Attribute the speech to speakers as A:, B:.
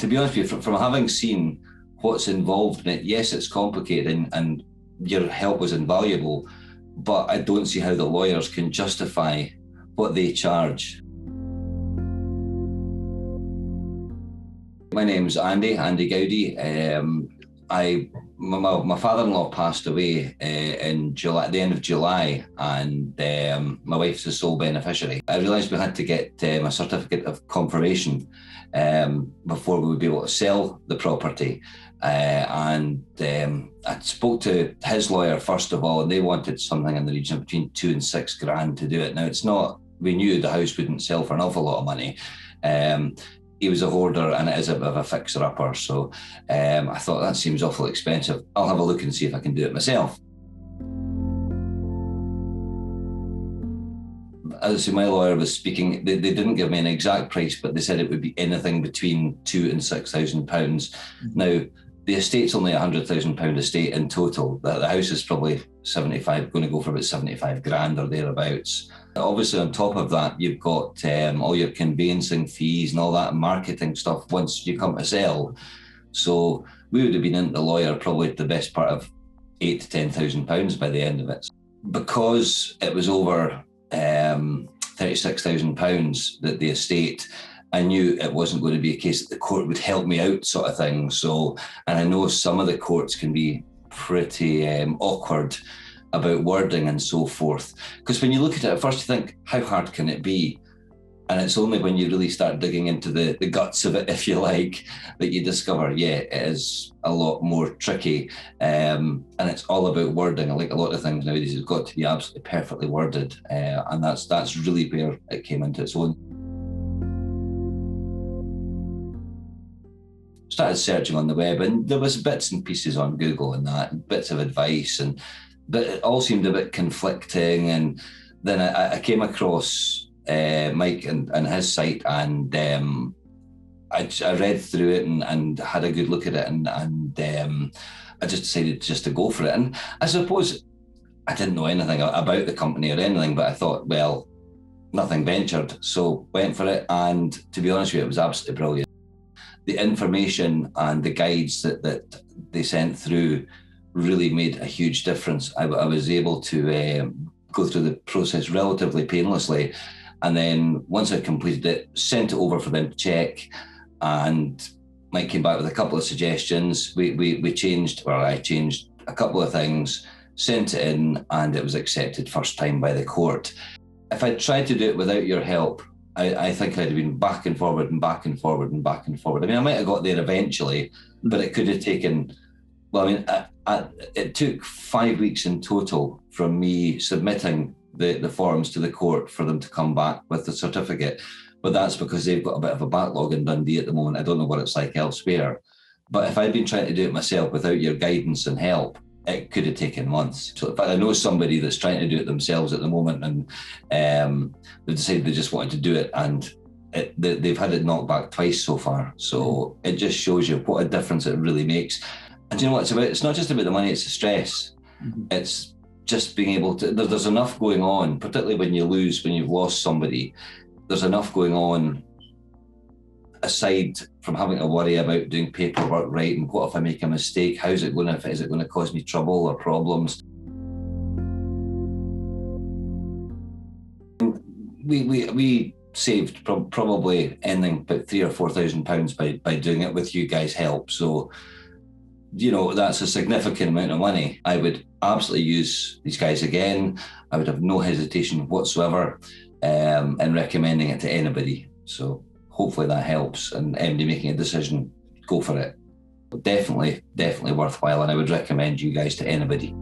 A: to be honest with you, from having seen what's involved in it, yes, it's complicated and your help was invaluable, but I don't see how the lawyers can justify what they charge. My name's Andy Gowdy. My father-in-law passed away in July, at the end of July, and my wife's the sole beneficiary. I realised we had to get a certificate of confirmation before we would be able to sell the property. I spoke to his lawyer first of all, and they wanted something in the region of between $2,000 and $6,000 to do it. Now, it's not, we knew the house wouldn't sell for an awful lot of money. He was a hoarder and it is a bit of a fixer-upper, so I thought that seems awfully expensive. I'll have a look and see if I can do it myself. As I say, my lawyer was speaking, they didn't give me an exact price, but they said it would be anything between £2,000 and £6,000. Mm-hmm. Now, the estate's only £100,000 estate in total. The house is probably going to go for about 75 grand or thereabouts. Obviously, on top of that, you've got all your conveyancing fees and all that marketing stuff once you come to sell. So we would have been into the lawyer probably the best part of £8,000 to £10,000 by the end of it. Because it was over £36,000 that the estate, I knew it wasn't going to be a case that the court would help me out, sort of thing. So, and I know some of the courts can be pretty awkward about wording and so forth. Because when you look at it, at first you think, how hard can it be? And it's only when you really start digging into the guts of it, if you like, that you discover, yeah, it is a lot more tricky. And it's all about wording. Like a lot of things nowadays, it's got to be absolutely perfectly worded. And that's really where it came into its own. Started searching on the web, and there was bits and pieces on Google and that, and bits of advice, but it all seemed a bit conflicting. And then I came across Mike and his site, and I read through it and had a good look at it, and I just decided just to go for it. And I suppose I didn't know anything about the company or anything, but I thought, well, nothing ventured, so went for it. And to be honest with you, it was absolutely brilliant. The information and the guides that they sent through really made a huge difference. I was able to go through the process relatively painlessly. And then once I completed it, sent it over for them to check. And Mike came back with a couple of suggestions. I changed a couple of things, sent it in, and it was accepted first time by the court. If I tried to do it without your help, I think I'd have been back and forward and back and forward and back and forward. I mean, I might have got there eventually, but it could have taken, well, I mean, it took 5 weeks in total from me submitting the forms to the court for them to come back with the certificate. But that's because they've got a bit of a backlog in Dundee at the moment. I don't know what it's like elsewhere. But if I'd been trying to do it myself without your guidance and help, it could have taken months. So in fact, I know somebody that's trying to do it themselves at the moment, and they decided they just wanted to do it, and they've had it knocked back twice so far. So it just shows you what a difference it really makes. And you know what it's about? It's not just about the money, it's the stress. Mm-hmm. It's just being able to, there's enough going on, particularly when you've lost somebody, there's enough going on aside from having to worry about doing paperwork right, and what if I make a mistake? Is it going to cause me trouble or problems? We saved probably anything about £3,000 or £4,000 by doing it with you guys' help. So, you know, that's a significant amount of money. I would absolutely use these guys again. I would have no hesitation whatsoever in recommending it to anybody. So hopefully that helps, and anybody making a decision, go for it. Definitely worthwhile, and I would recommend you guys to anybody.